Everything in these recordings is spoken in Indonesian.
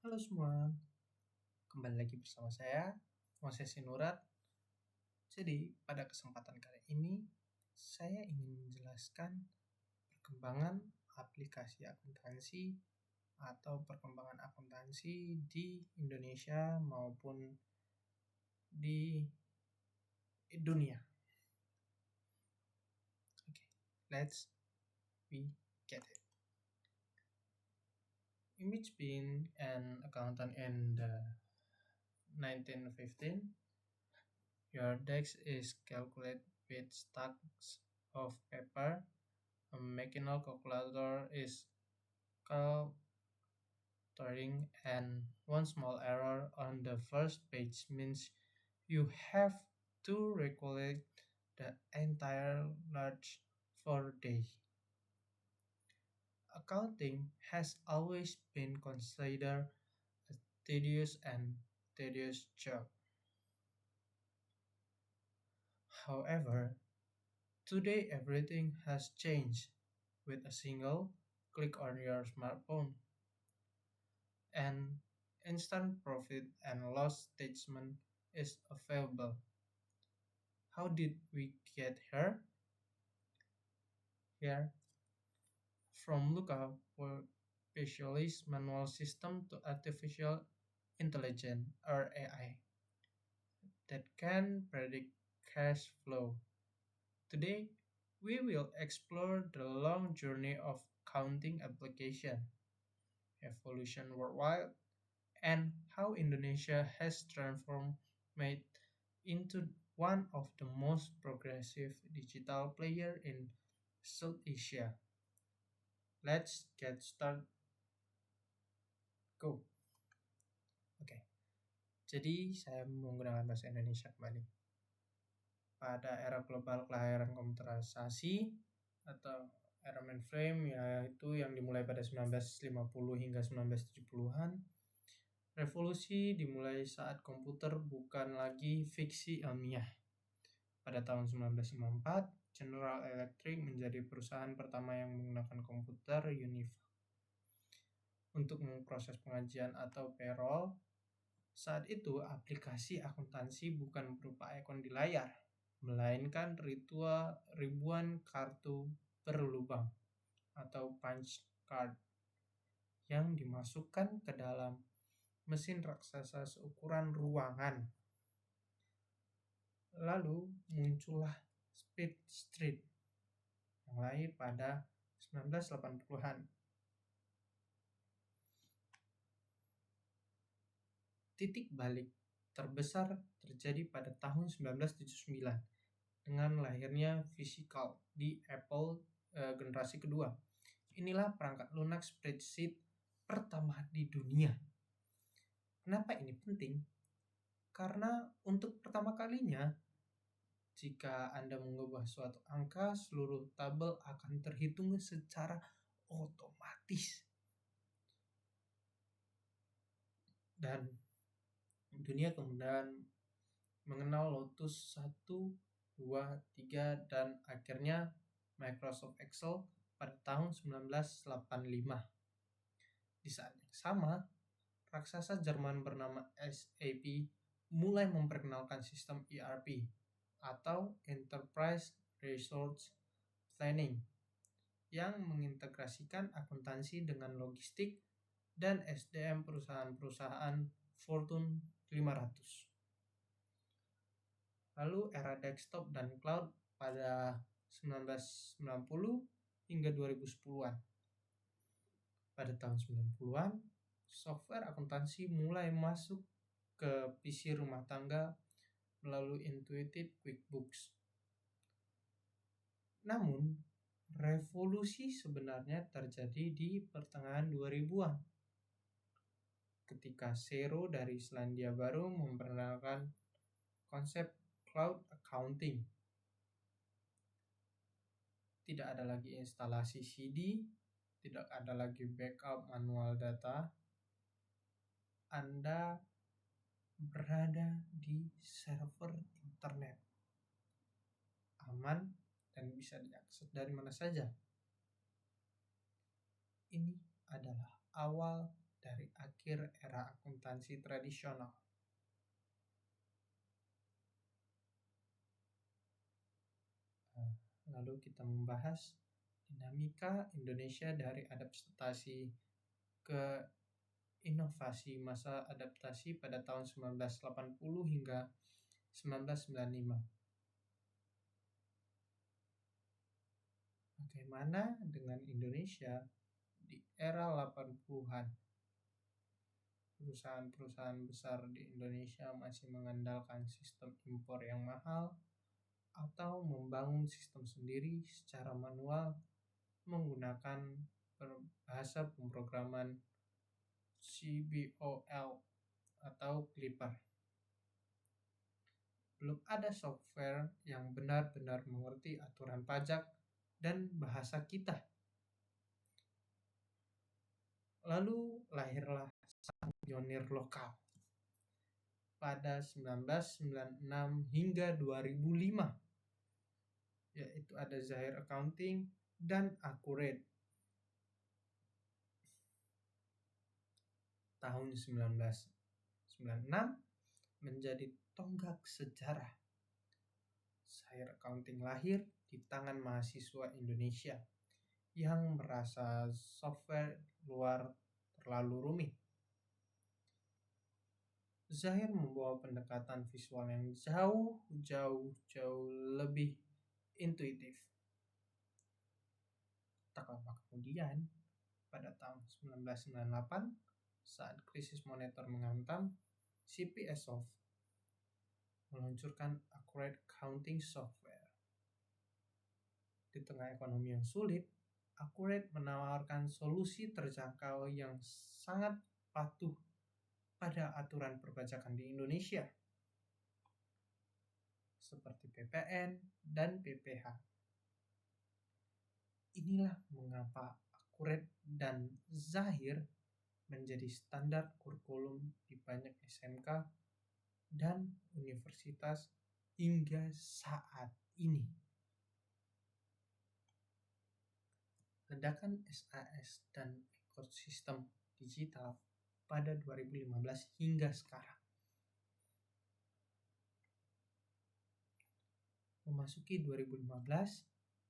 Halo semua, kembali lagi bersama saya, Moses Sinurat. Jadi, pada kesempatan kali ini, saya ingin menjelaskan perkembangan aplikasi akuntansi atau perkembangan akuntansi di Indonesia maupun di dunia. Okay, let's get it. Image being an accountant in the 1915, your desk is calculated with stacks of paper. A mechanical calculator is countering, and one small error on the first page means you have to recollect the entire large for day. Accounting has always been considered a tedious job. However, today everything has changed. With a single click on your smartphone, an instant profit and loss statement is available. How did we get here? Here, from lookup for specialist manual system to artificial intelligence or AI that can predict cash flow. Today, we will explore the long journey of counting application, evolution worldwide, and how Indonesia has transformed it into one of the most progressive digital player in South Asia. Let's get started. Go. Oke. Jadi saya menggunakan bahasa Indonesia kembali. Pada era global kelahiran komputerisasi atau era mainframe yaitu yang dimulai pada 1950 hingga 1970-an. Revolusi dimulai saat komputer bukan lagi fiksi ilmiah. Pada tahun 1954, General Electric menjadi perusahaan pertama yang menggunakan komputer UNIVAC untuk memproses pengajian atau payroll. Saat itu, aplikasi akuntansi bukan berupa ikon di layar, melainkan ribuan kartu berlubang atau punch card yang dimasukkan ke dalam mesin raksasa seukuran ruangan. Lalu muncullah Speed Street yang lahir pada 1980-an. Titik balik terbesar terjadi pada tahun 1979 dengan lahirnya Physical di Apple generasi kedua. Inilah perangkat lunak spreadsheet pertama di dunia. Kenapa ini penting? Karena untuk pertama kalinya, jika Anda mengubah suatu angka, seluruh tabel akan terhitung secara otomatis. Dan dunia kemudian mengenal Lotus 1, 2, 3, dan akhirnya Microsoft Excel pada tahun 1985. Di saat yang sama, raksasa Jerman bernama SAP mulai memperkenalkan sistem ERP atau Enterprise Resource Planning yang mengintegrasikan akuntansi dengan logistik dan SDM perusahaan-perusahaan Fortune 500. Lalu era desktop dan cloud pada 1990 hingga 2010-an. Pada tahun 90-an, software akuntansi mulai masuk ke PC rumah tangga melalui Intuitive QuickBooks. Namun, revolusi sebenarnya terjadi di pertengahan 2000-an. Ketika Xero dari Selandia Baru memperkenalkan konsep cloud accounting. Tidak ada lagi instalasi CD, tidak ada lagi backup manual data. Anda berada di server internet, aman dan bisa diakses dari mana saja. Ini adalah awal dari akhir era akuntansi tradisional. Nah, lalu kita membahas dinamika Indonesia dari adaptasi ke inovasi masa adaptasi pada tahun 1980 hingga 1995. Bagaimana dengan Indonesia di era 80-an? Perusahaan-perusahaan besar di Indonesia masih mengandalkan sistem impor yang mahal atau membangun sistem sendiri secara manual menggunakan bahasa pemrograman CBOL atau Clipper. Belum ada software yang benar-benar mengerti aturan pajak dan bahasa kita. Lalu lahirlah sang pionir lokal pada 1996 hingga 2005, yaitu ada Zahir Accounting dan Accurate. Tahun 1996 menjadi tonggak sejarah. Zahir Accounting lahir di tangan mahasiswa Indonesia yang merasa software luar terlalu rumit. Zahir membawa pendekatan visual yang jauh lebih intuitif. Tak lama kemudian, pada tahun 1998, saat krisis moneter menghantam, CPS Soft meluncurkan Accurate Accounting Software. Di tengah ekonomi yang sulit, Accurate menawarkan solusi terjangkau yang sangat patuh pada aturan perpajakan di Indonesia, seperti PPN dan PPh. Inilah mengapa Accurate dan Zahir menjadi standar kurikulum di banyak SMK dan universitas hingga saat ini. Ledakan SAS dan ekosistem digital pada 2015 hingga sekarang. Memasuki 2015,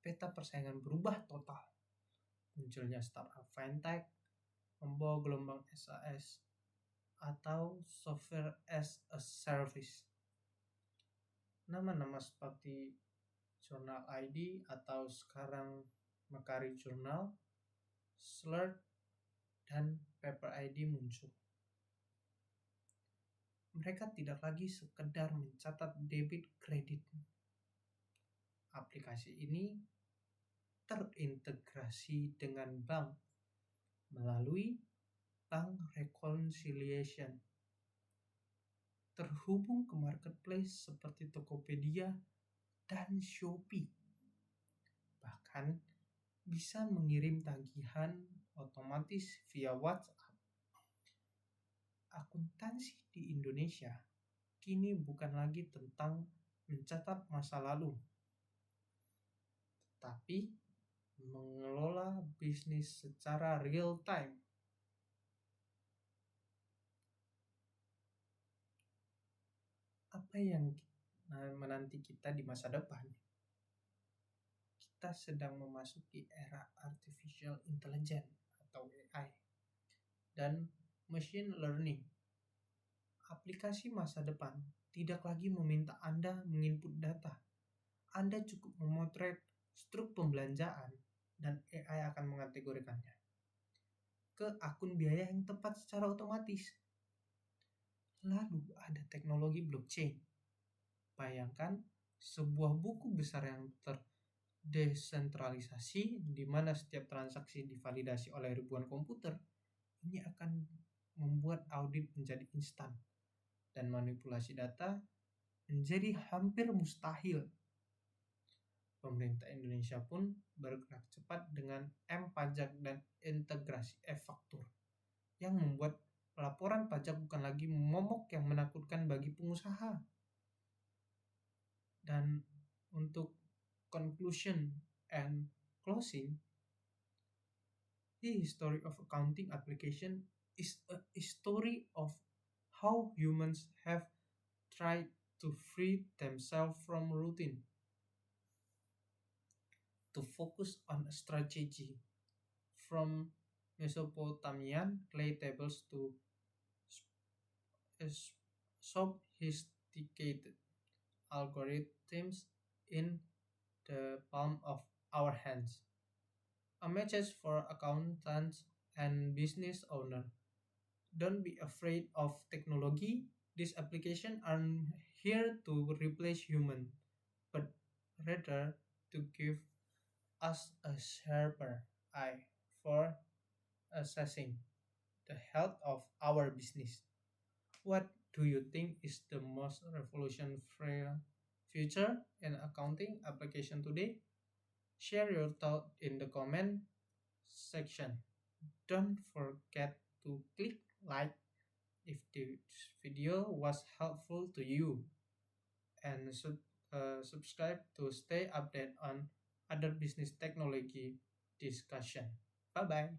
peta persaingan berubah total. Munculnya startup fintech, membawa gelombang SAS atau Software as a Service. Nama-nama seperti Journal ID atau sekarang Mercari Journal, Slurd, dan Paper ID muncul. Mereka tidak lagi sekedar mencatat debit kredit. Aplikasi ini terintegrasi dengan bank melalui Bank Reconciliation, terhubung ke marketplace seperti Tokopedia dan Shopee. Bahkan bisa mengirim tagihan otomatis via WhatsApp. Akuntansi di Indonesia kini bukan lagi tentang mencatat masa lalu, tetapi mengelola bisnis secara real time. Apa yang menanti kita di masa depan? Kita sedang memasuki era artificial intelligence atau AI dan machine learning. Aplikasi masa depan tidak lagi meminta Anda menginput data. Anda cukup memotret struk pembelanjaan dan AI akan mengategorikannya ke akun biaya yang tepat secara otomatis. Lalu ada teknologi blockchain. Bayangkan sebuah buku besar yang terdesentralisasi di mana setiap transaksi divalidasi oleh ribuan komputer. Ini akan membuat audit menjadi instan dan manipulasi data menjadi hampir mustahil. Pemerintah Indonesia pun bergerak cepat dengan M-Pajak dan integrasi e-faktur yang membuat laporan pajak bukan lagi momok yang menakutkan bagi pengusaha. Dan untuk conclusion and closing, the history of accounting application is a story of how humans have tried to free themselves from routine to focus on strategy, from Mesopotamian clay tables to s- sophisticated algorithms in the palm of our hands. A message for accountants and business owners. Don't be afraid of technology. These applications aren't here to replace human, but rather to give us a sharper eye for assessing the health of our business. What do you think is the most revolutionary future in accounting application today? Share your thought in the comment section. Don't forget to click like if this video was helpful to you, and subscribe to stay updated on other business technology discussion. Bye bye.